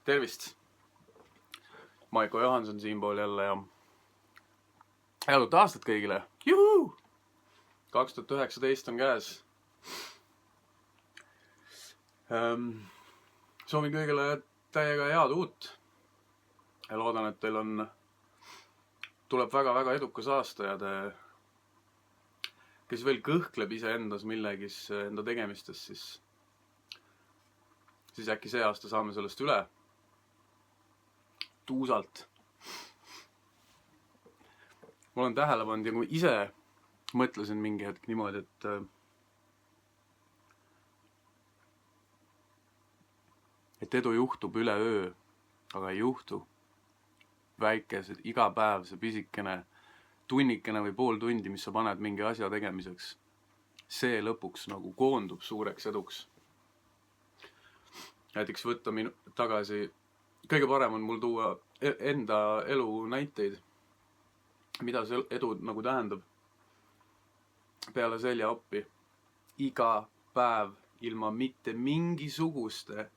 Tervist! Maiko Johanson siinpool jälle ja head aastat kõigile! Juhuu! 2019 on käes. Soovin kõigile täiega head uut. Ja loodan, et teil tuleb väga edukas aasta ja kes veel kõhkleb iseendas millegis enda tegemistes, siis äkki see aasta saame sellest üle. Tuusalt. Ma olen tähele pannud ja kui ise mõtlesin mingi hetk niimoodi, et edu juhtub üleöö, aga ei juhtu. Väikesed, iga päev see pisikene tunnikene või pool tundi, mis sa paned mingi asja tegemiseks, see lõpuks nagu koondub suureks eduks. Näiteks võtta tagasi, kõige parem on mul tuua enda elu näiteid, mida see edu nagu tähendab. Peale selja oppi, iga päev ilma mitte mingisuguste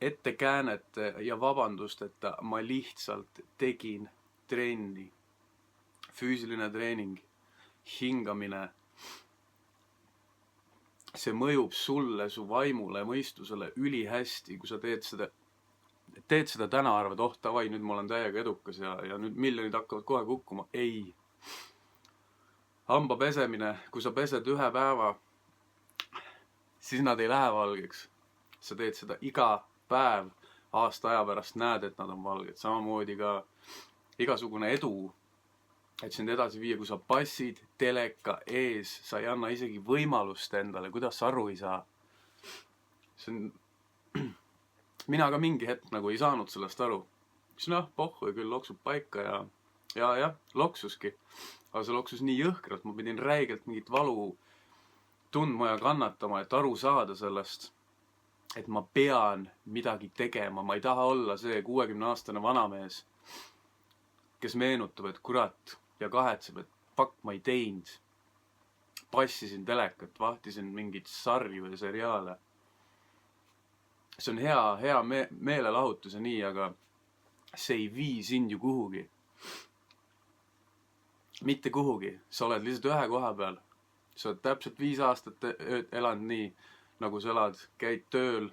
ettekäänete ja vabandusteta ma lihtsalt tegin trenni. Füüsiline treening, hingamine. See mõjub sulle, su vaimule, mõistusele ülihästi, kui sa teed seda täna, arvad, davai, nüüd ma olen täiega edukas ja nüüd miljonid hakkavad kohe kukkuma. Ei. Hamba pesemine, kui sa pesed ühe päeva, siis nad ei lähe valgeks. Sa teed seda iga päev, aasta aja pärast näed, et nad on valged. Samamoodi ka igasugune edu, et sind edasi viia, kui sa passid teleka ees, sa ei anna isegi võimalust endale, kuidas sa aru ei saa. Mina ka mingi hetk nagu ei saanud sellest aru. Siis pohhu ja küll loksub paika ja loksuski. Aga see loksus nii jõhkralt, ma pidin räigelt mingit valu tundma ja kannatama, et aru saada sellest, et ma pean midagi tegema. Ma ei taha olla see 60-aastane vanamees, kes meenutab, et kurat, ja kahetseb, et pakk ma ei teinud. Passisin telekat, vahtisin mingit sarju ja seriaale. See on hea meelelahutus ja nii, aga see ei vii sind ju kuhugi. Mitte kuhugi. Sa oled lihtsalt ühe koha peal. Sa oled täpselt 5 aastat elanud nii, nagu sa elad, käid tööl,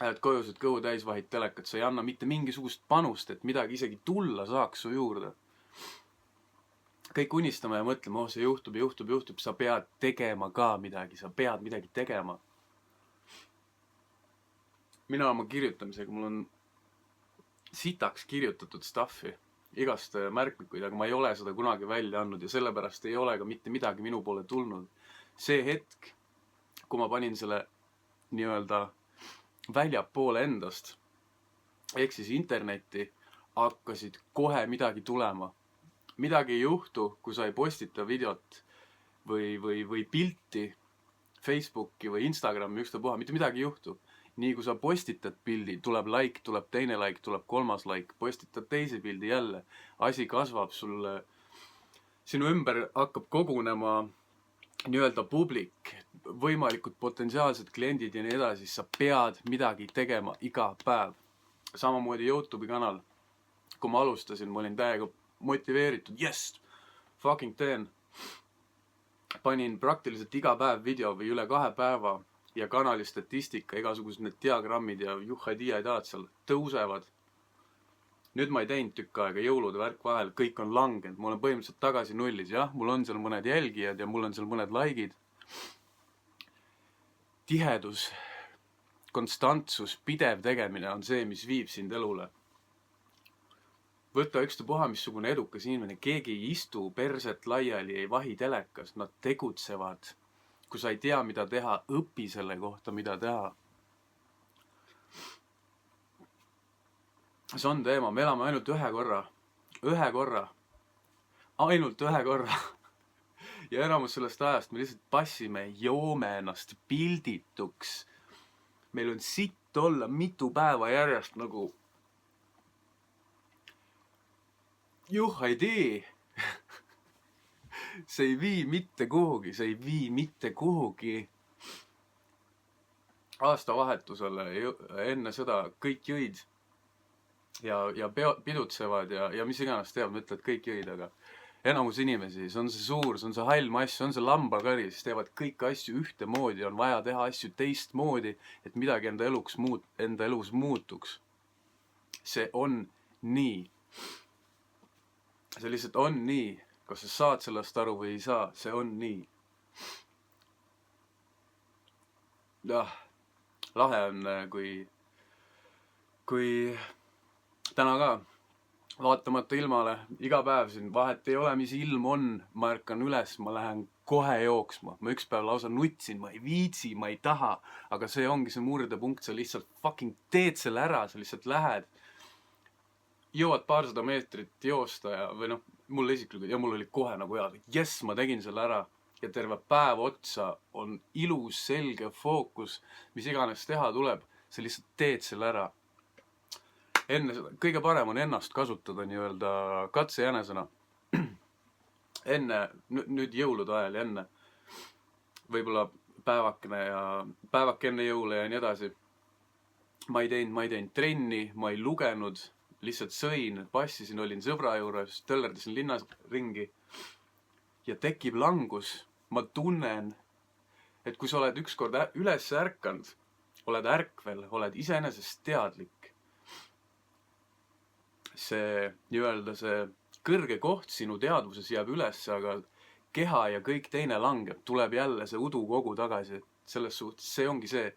lähed koju, saad kõhu täis, vahid telekat. Sa ei anna mitte mingisugust panust, et midagi isegi tulla saaks su juurde. Kõik unistame ja mõtleme, see juhtub. Sa pead tegema ka midagi. Sa pead midagi tegema. Mina oma kirjutamisega, mul on sitaks kirjutatud stuffi, igast märkmikuid, aga ma ei ole seda kunagi välja andnud ja sellepärast ei ole ka mitte midagi minu poole tulnud. See hetk, kui ma panin selle nii-öelda väljapoole endast, ehk siis internetti, hakkasid kohe midagi tulema. Midagi ei juhtu, kui sa ei postita videot või pilti Facebooki või Instagrami ükstapuha, mitte midagi ei juhtu. Nii kui sa postitad pildi, tuleb like, tuleb teine like, tuleb 3. like, postitad teise pildi jälle. Asi kasvab sulle, sinu ümber hakkab kogunema nii-öelda publik, võimalikud potentsiaalsed kliendid ja nii edasi, sa pead midagi tegema iga päev. Samamoodi YouTube'i kanal. Kui ma alustasin, ma olin täiega motiveeritud, fucking teen. Panin praktiliselt iga päev video või üle 2 päeva ja kanali statistika, igasugused need diagrammid ja juhhaidiaid seal tõusevad. Nüüd ma ei teinud tükk aega, jõulude värk vahel, kõik on langenud. Ma olen põhimõtteliselt tagasi nullis, mul on seal mõned jälgijad ja mul on seal mõned likeid. Tihedus, konstantsus, pidev tegemine on see, mis viib sind elule. Võtta ükstapuha missugune edukas inimene, keegi ei istu perset laiali, ei vahi telekas, nad tegutsevad. Kui sa ei tea, mida teha, õpi selle kohta, mida teha. See on teema, me elame ainult ühe korra. Ainult ühe korra. Ja enamus sellest ajast me lihtsalt passime, joome ennast pildituks. Meil on sitt olla mitu päeva järjest nagu ei tee. See ei vii mitte kuhugi. aastavahetusele enne seda kõik jõid ja pidutsevad ja mis iganes teevad, ma ütlen, et kõik jõid, aga enamus inimesi, see on see suur, see on see hall mass, see on see lambakari, siis teevad kõiki asju ühtemoodi, on vaja teha asju teistmoodi, et midagi enda elus muutuks. See on nii. See lihtsalt on nii. Kas sa saad sellest aru või ei saa, see on nii. Jah, lahe on, kui täna ka, vaatamata ilmale, iga päev siin vahet ei ole, mis ilm on, ma ärkan üles, ma lähen kohe jooksma. Ma üks päev lausa nutsin, ma ei viitsi, ma ei taha, aga see ongi see murdepunkt, sa lihtsalt fucking teed selle ära, sa lihtsalt lähed, jõuad paarsada meetrit joosta ja, või noh, mul isiklikult, ja mul oli kohe nagu hea, jess, ma tegin selle ära ja terve päev otsa on ilus, selge fookus, mis iganes teha tuleb, sa lihtsalt teed selle ära. Enne seda, kõige parem on ennast kasutada nii-öelda katsejänesena. Enne, nüüd jõulude ajal ja enne, võib-olla päevake enne jõule ja nii edasi. Ma ei teinud trenni, ma ei lugenud, lihtsalt sõin, passisin, olin sõbra juures, töllerdasin linnas ringi ja tekib langus. Ma tunnen, et kui sa oled ükskord üles ärkanud, oled ärkvel, oled iseenesest teadlik. See nii-öelda see kõrge koht sinu teadvuses jääb üles, aga keha ja kõik teine langeb, tuleb jälle see udukogu tagasi. Selles suhtes see ongi see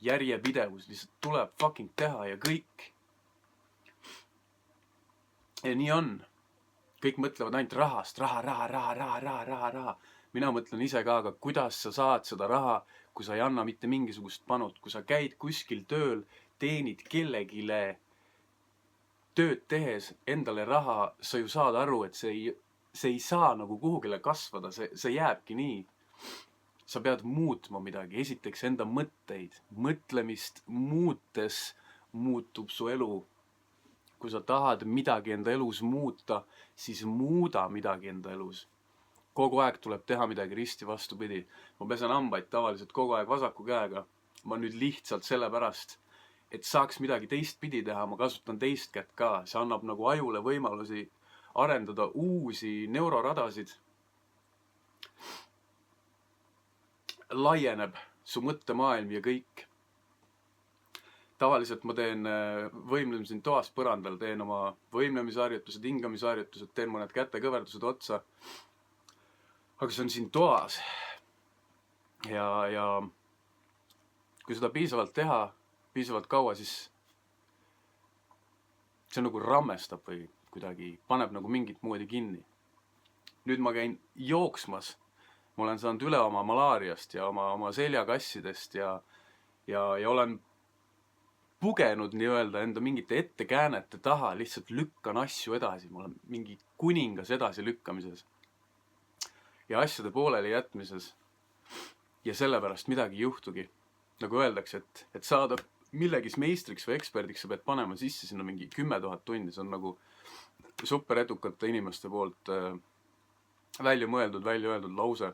järjepidevus, lihtsalt tuleb fucking teha ja kõik. Ja nii on. Kõik mõtlevad ainult rahast, raha. Mina mõtlen ise ka, aga kuidas sa saad seda raha, kui sa ei anna mitte mingisugust panut, kui sa käid kuskil tööl, teenid kellegile tööd tehes endale raha, sa ju saad aru, et see ei saa nagu kuhugile kasvada, see jääbki nii. Sa pead muutma midagi, esiteks enda mõtteid, mõtlemist muutes muutub su elu. Kui sa tahad midagi enda elus muuta, siis muuda midagi enda elus. Kogu aeg tuleb teha midagi risti vastupidi. Ma pesen hambaid tavaliselt kogu aeg vasaku käega. Ma nüüd lihtsalt sellepärast, et saaks midagi teistpidi teha, ma kasutan teist kätt ka. See annab nagu ajule võimalusi arendada uusi neuroradasid. Laieneb su mõttemaailm ja kõik. Tavaliselt ma teen võimlemisi toas põrandal, teen oma võimlemisharjutused, hingamisharjutused, teen mõned kätekõverdused otsa. Aga see on siin toas. Ja kui seda piisavalt teha, piisavalt kaua, siis see nagu rammestab või kuidagi paneb nagu mingit moodi kinni. Nüüd ma käin jooksmas. Ma olen saanud üle oma malaariast ja oma seljakassidest ja olen pugenud nii-öelda enda mingite ettekäänete taha, lihtsalt lükkan asju edasi. Ma olen mingi kuningas edasi lükkamises ja asjade pooleli jätmises. Ja sellepärast midagi juhtugi. Nagu öeldakse, et saada millegis meistriks või eksperdiks sa pead panema sisse sinna mingi 10 000 tundi. See on nagu super edukate inimeste poolt välja öeldud lause.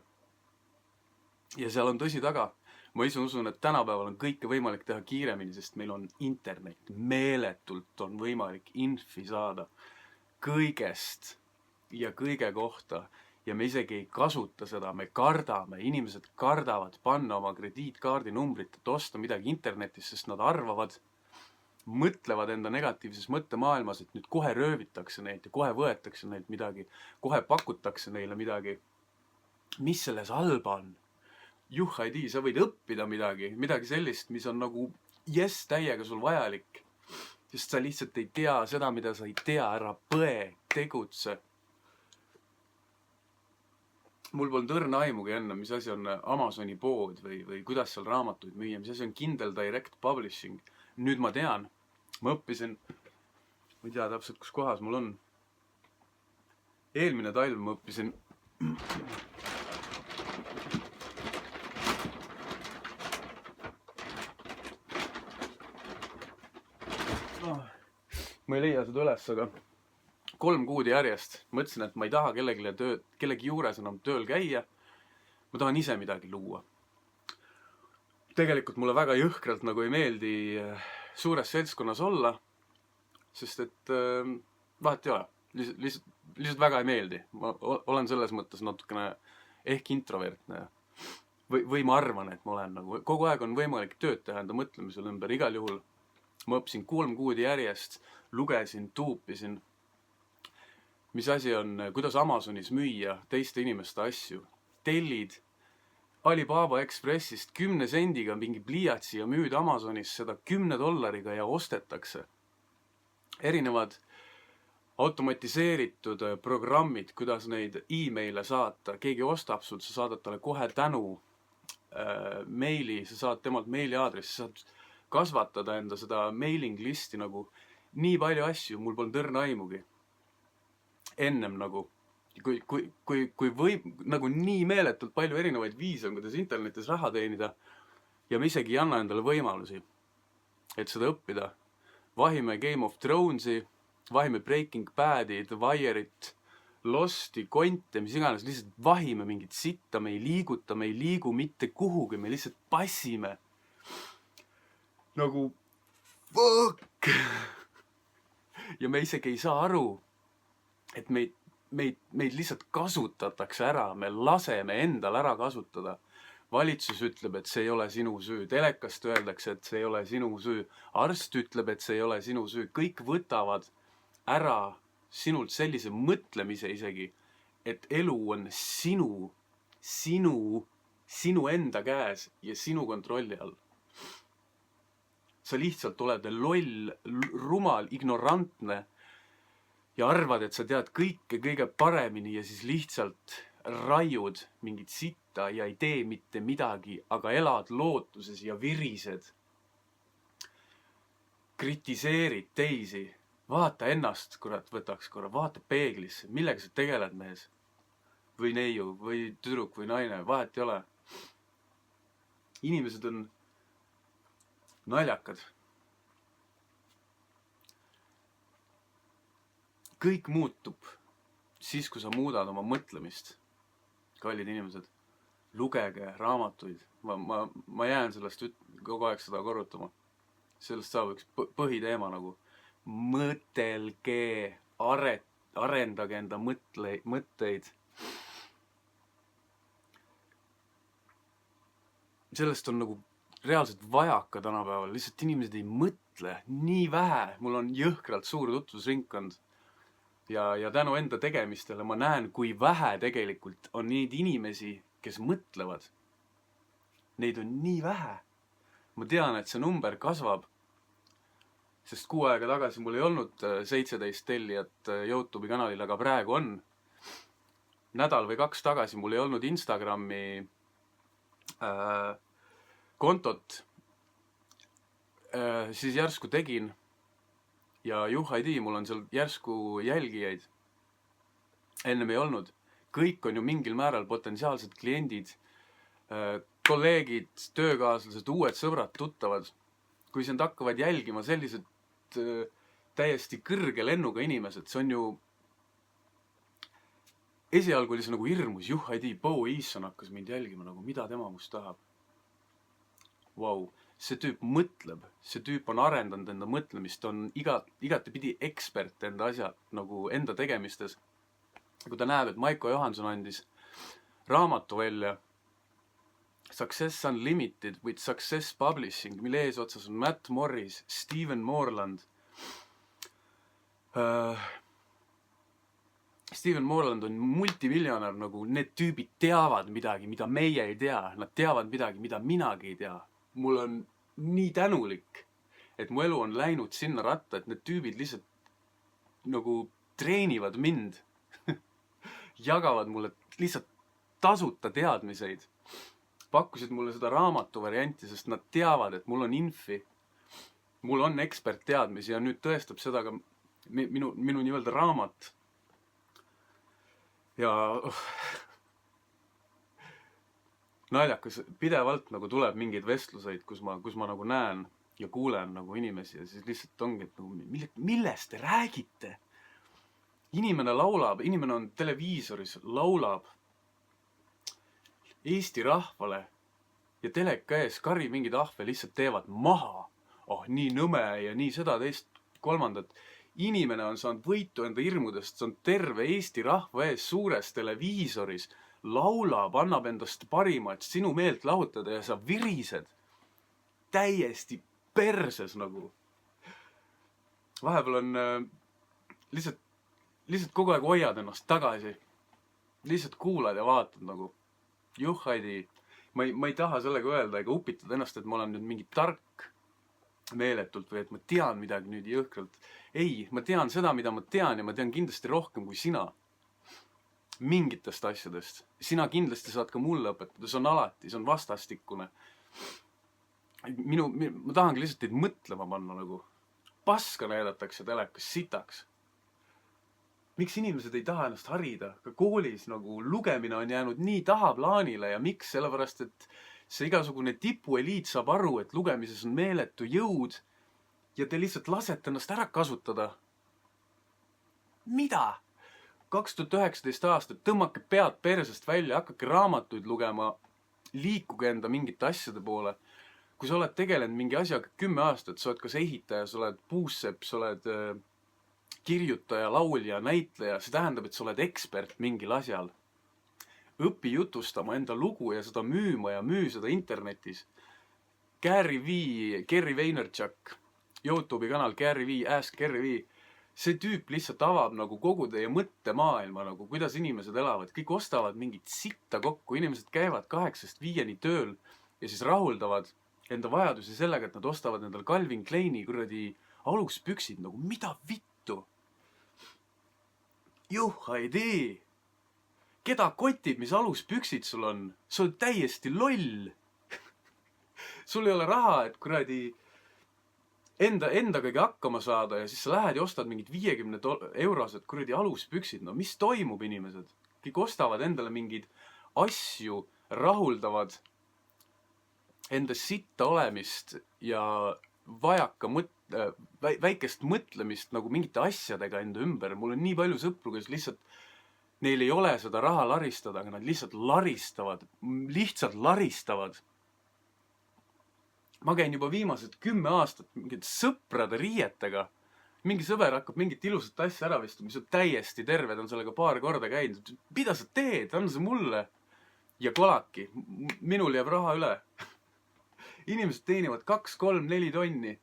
Ja seal on tõsi taga. Ma ise usun, et tänapäeval on kõike võimalik teha kiiremini, sest meil on internet. Meeletult on võimalik infi saada kõigest ja kõige kohta. Ja me isegi ei kasuta seda, me kardame, inimesed kardavad panna oma krediitkaardi numbrit, et osta midagi internetis, sest nad arvavad, mõtlevad enda negatiivses mõttemaailmas, et nüüd kohe röövitakse neid ja kohe võetakse neilt midagi, kohe pakutakse neile midagi. Mis selles halba on? Ei tea, sa võid õppida midagi sellist, mis on nagu täiega sul vajalik, sest sa lihtsalt ei tea seda, mida sa ei tea, ära põe, tegutse. Mul polnud õrna aimugi enne, mis asi on Amazoni pood või kuidas seal raamatuid müüa, mis asi on Kindle Direct Publishing. Nüüd ma tean, ma õppisin, ma ei tea täpselt, kus kohas mul on. Eelmine talv ma õppisin ma ei leia seda üles, aga 3 kuud järjest mõtlesin, et ma ei taha kellegi juures enam tööl käia. Ma tahan ise midagi luua. tegelikult mulle väga jõhkralt nagu ei meeldi suures seltskonnas olla, sest et vahet ei ole. Lihtsalt väga ei meeldi. Ma olen selles mõttes natukene ehk introvertne. Või ma arvan, et ma olen nagu, kogu aeg on võimalik tööd teha enda mõtlemisel ümber. Igal juhul ma õppisin 3 kuud järjest, lugesin, tuupisin, mis asi on, kuidas Amazonis müüa teiste inimeste asju. Tellid Alibaba Expressist 10 sendiga mingi pliiatsi ja müüd Amazonis seda $10 ja ostetakse. Erinevad automatiseeritud programmid, kuidas neid e-maile saata. Keegi ostab sult, sa saadad talle kohe tänu meili, sa saad temalt meiliaadressi, sa saad kasvatada enda seda mailing listi nagu nii palju asju, mul polnud õrna aimugi. Ennem nagu, kui võib, nagu nii meeletult palju erinevaid viise on, kuidas internetis raha teenida ja me isegi ei anna endale võimalusi, et seda õppida. Vahime Game of Thronesi, vahime Breaking Badi, The Wire'it, Losti, Konte, mis iganes, lihtsalt vahime mingit sitta, me ei liigu mitte kuhugi, me lihtsalt passime. Nagu, fuck! Ja me isegi ei saa aru, et meid lihtsalt kasutatakse ära, me laseme endal ära kasutada. Valitsus ütleb, et see ei ole sinu süü. Telekast öeldakse, et see ei ole sinu süü. Arst ütleb, et see ei ole sinu süü. Kõik võtavad ära sinult sellise mõtlemise isegi, et elu on sinu enda käes ja sinu kontrolli all. Sa lihtsalt oled loll, rumal, ignorantne ja arvad, et sa tead kõige paremini ja siis lihtsalt raiud mingit sitta ja ei tee mitte midagi, aga elad lootuses ja virised. Kritiseerid teisi. Vaata ennast, kurat, võtaks korra, vaata peeglisse. Millega sa tegeled, mees? Või neiu, või tüdruk, või naine, vahet ei ole. Inimesed on naljakad. Kõik muutub siis, kui sa muudad oma mõtlemist. Kallid inimesed, lugege raamatuid. Ma jään sellest kogu aeg seda korrutama. Sellest saab üks põhiteema nagu. Mõtelge, arendage enda mõtteid. Sellest on nagu reaalselt vajaka tänapäeval. Lihtsalt inimesed ei mõtle nii vähe. Mul on jõhkralt suur tutvusringkond. Ja tänu enda tegemistele ma näen, kui vähe tegelikult on neid inimesi, kes mõtlevad. Neid on nii vähe. Ma tean, et see number kasvab, sest 6 aega tagasi mul ei olnud 17 tellijat YouTube'i kanalil, aga praegu on. Nädal või 2 tagasi mul ei olnud Instagrami kontot. Siis järsku tegin. Ja juhaidi, mul on seal järsku jälgijaid. Ennem ei olnud. Kõik on ju mingil määral potentsiaalsed kliendid, kolleegid, töökaaslased, uued sõbrad, tuttavad. Kui sind hakkavad jälgima sellised täiesti kõrge lennuga inimesed, see on ju esialgu oli see nagu hirmus, juhaidi, Bo Eason hakkas mind jälgima, nagu mida tema must tahab. Vau. See tüüp mõtleb, see tüüp on arendanud enda mõtlemist, on igatepidi ekspert enda asja, nagu enda tegemistes. Kui ta näeb, et Maiko Johanson andis raamatu välja Success Unlimited with Success Publishing, mille eesotsas on Matt Morris, Stephen Moreland. Stephen Moreland on multimiljonär, nagu need tüübid teavad midagi, mida meie ei tea. Nad teavad midagi, mida minagi ei tea. Mul on nii tänulik, et mu elu on läinud sinna ratta, et need tüübid lihtsalt nagu treenivad mind, jagavad mulle lihtsalt tasuta teadmiseid, pakkusid mulle seda raamatu varianti, sest nad teavad, et mul on infi, mul on ekspertteadmisi ja nüüd tõestab seda ka minu nii-öelda raamat. Ja naljakas, pidevalt nagu tuleb mingeid vestluseid, kus ma nagu näen ja kuulen nagu inimesi ja siis lihtsalt ongi, et nagu, millest te räägite? Inimene laulab, inimene on televiisoris, laulab Eesti rahvale ja teleka ees kari mingid ahve lihtsalt teevad maha. Oh, nii nõme ja nii seda teist kolmandat. Inimene on saanud võitu enda hirmudest, see on terve Eesti rahva ees suures televiisoris, laulab, annab endast parima, et sinu meelt lahutada ja sa virised täiesti perses nagu. Vahepeal on lihtsalt kogu aeg hoiad ennast tagasi. Lihtsalt kuulad ja vaatad nagu. Juhhaidi. Ma ei taha sellega öelda ega upitada ennast, et ma olen nüüd mingi tark meeletult või et ma tean midagi nüüd jõhkralt. Ei, ma tean seda, mida ma tean ja ma tean kindlasti rohkem kui sina. Mingitest asjadest. Sina kindlasti saad ka mulle õpetada. See on alati, see on vastastikune. Ma tahangi lihtsalt teid mõtlema panna nagu. Paska näidatakse telekas sitaks. Miks inimesed ei taha ennast harida? Ka koolis nagu lugemine on jäänud nii tahaplaanile ja miks? Sellepärast, et see igasugune tipueliit saab aru, et lugemises on meeletu jõud ja te lihtsalt lasete ennast ära kasutada. Mida? 2019 aastat, tõmmake pead persest välja, hakake raamatuid lugema, liikuge enda mingite asjade poole. Kui sa oled tegelenud mingi asjaga 10 aastat, sa oled kas ehitaja, sa oled puussepp, sa oled kirjutaja, laulja, näitleja, see tähendab, et sa oled ekspert mingil asjal. Õpi jutustama enda lugu ja seda müüma ja müü seda internetis. Gary Vaynerchuk, YouTube'i kanal Gary V, Ask Gary V. See tüüp lihtsalt avab nagu kogu teie mõttemaailma, nagu kuidas inimesed elavad. Kõik ostavad mingit sitta kokku. Inimesed käivad 8-5 tööl ja siis rahuldavad enda vajadusi sellega, et nad ostavad endal Calvin Kleini kuradi aluspüksid. Nagu mida vittu? Juhhaidii! Keda kotib, mis aluspüksid sul on? Sul on täiesti loll. Sul ei ole raha, et kuradi enda kõige hakkama saada ja siis sa lähed ja ostad mingid 50 eurosed kuradi aluspüksid. No mis toimub, inimesed? Kõik ostavad endale mingid asju, rahuldavad enda sitta olemist ja vajaka väikest mõtlemist nagu mingite asjadega enda ümber. Mul on nii palju sõpru, kes lihtsalt neil ei ole seda raha laristada, aga nad lihtsalt laristavad. Ma käin juba viimased 10 aastat mingid sõprade riietega. Mingi sõber hakkab mingit ilusat asja ära vistuma, mis on täiesti terve, ta on sellega paar korda käinud. Mida sa teed? Anna see mulle. Ja kolaki. Minul jääb raha üle. Inimesed teenivad 2, 3, 4 tonni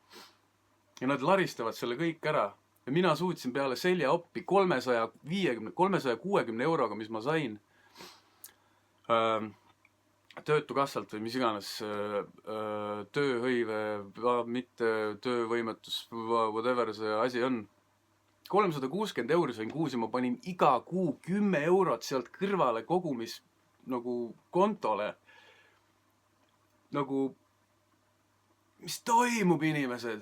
ja nad laristavad selle kõik ära. Ja mina suutsin peale selja oppi 360 euroga, mis ma sain töötukassalt või mis iganes tööhõive, mitte töövõimetus, whatever see asi on. 360 euro sain kuus ja ma panin iga kuu 10 eurot sealt kõrvale kogumis nagu kontole. Nagu, mis toimub, inimesed?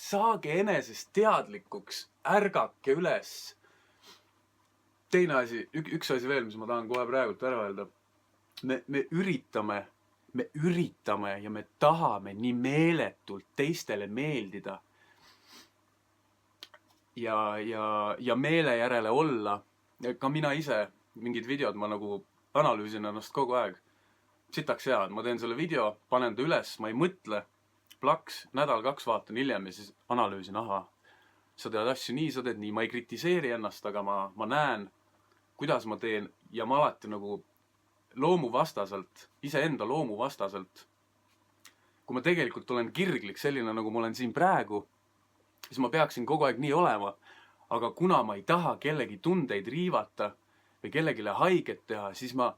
Saage enesest teadlikuks, ärgake üles. Teine asi, üks asi veel, mis ma tahan kohe praegult ära öelda. Me üritame ja me tahame nii meeletult teistele meeldida ja meele järele olla. Ka mina ise, mingid videod, ma nagu analüüsin ennast kogu aeg. Sitaks hea, ma teen selle video, panen ta üles, ma ei mõtle. Plaks, nädal 2 vaatan hiljem ja siis analüüsin, sa tead asju nii, sa teed nii. Ma ei kritiseeri ennast, aga ma näen, kuidas ma teen ja ma alati nagu loomuvastaselt, iseenda loomuvastaselt. Kui ma tegelikult olen kirglik selline, nagu ma olen siin praegu, siis ma peaksin kogu aeg nii olema. Aga kuna ma ei taha kellegi tundeid riivata või kellegile haiget teha, siis ma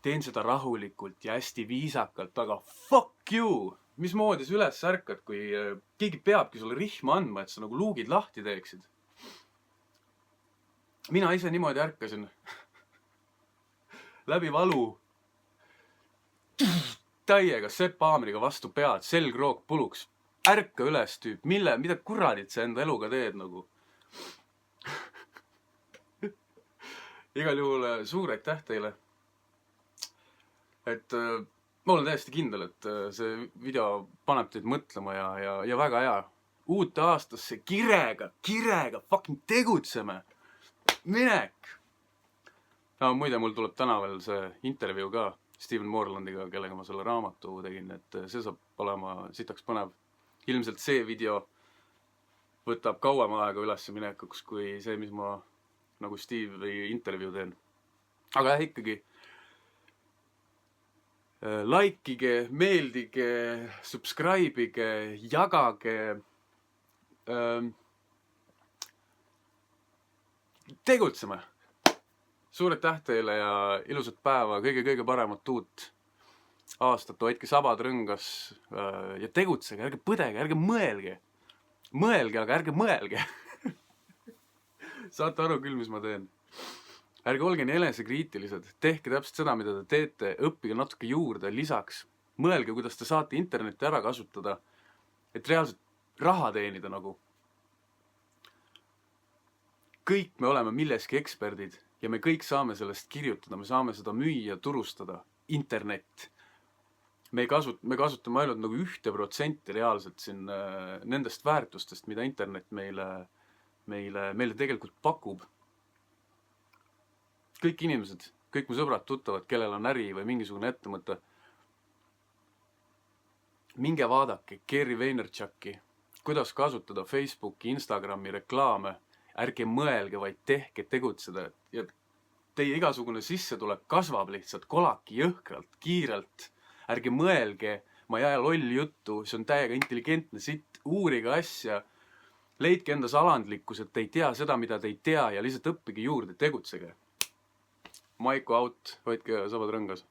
teen seda rahulikult ja hästi viisakalt, aga fuck you! Mismoodi sa üles ärkad, kui keegi peabki sulle rihma andma, et sa nagu luugid lahti teeksid? Mina ise niimoodi ärkasin. Läbi valu. Täiega Sepp Aamriga vastu pead, selgroog puluks. Ärka üles, tüüp. Mida kuradit sa enda eluga teed nagu? Igal juhul suur aitäh teile. Et ma olen täiesti kindel, et see video paneb teid mõtlema ja väga hea. Uute aastasse kirega, fucking tegutseme. Minek! Muide, mul tuleb täna veel see intervjuu ka. Steven Morelandiga, kellega ma selle raamatu tegin, et see saab olema sitaks põnev. Ilmselt see video võtab kauem aega ülesse minekuks kui see, mis ma nagu Steve'i intervjuu teen. Aga jah, ikkagi likeige, meeldige, subscribe'ige, jagage, tegutseme! Suured täht teile ja ilusat päeva, kõige paremat uut aastat, hoidke sabad rõngas ja tegutsege, ärge põdege, ärge mõelge. Mõelge, aga ärge mõelge. Saate aru küll, mis ma teen. Ärge olge nii enesekriitilised, tehke täpselt seda, mida te teete, õppige natuke juurde, lisaks. Mõelge, kuidas te saate internetti ära kasutada, et reaalselt raha teenida nagu. Kõik me oleme milleski eksperdid ja me kõik saame sellest kirjutada, me saame seda müüa, turustada. Internet. Me kasutame ainult nagu 1% reaalselt siin nendest väärtustest, mida internet meile tegelikult pakub. Kõik inimesed, kõik mu sõbrad tuttavad, kellel on äri või mingisugune ettevõte. Minge vaadake Gary Vaynerchuki, kuidas kasutada Facebooki, Instagrami reklaame. Ärge mõelge, vaid tehke tegutseda. Ja teie igasugune sissetulek kasvab lihtsalt kolaki jõhkralt, kiirelt. Ärge mõelge, ma ei aja loll juttu, see on täiega intelligentne sitt, uurige asja. Leidke endas alandlikkus, et te ei tea seda, mida te ei tea ja lihtsalt õppige juurde, tegutsege. Maiko out, hoidke sabad rõngas.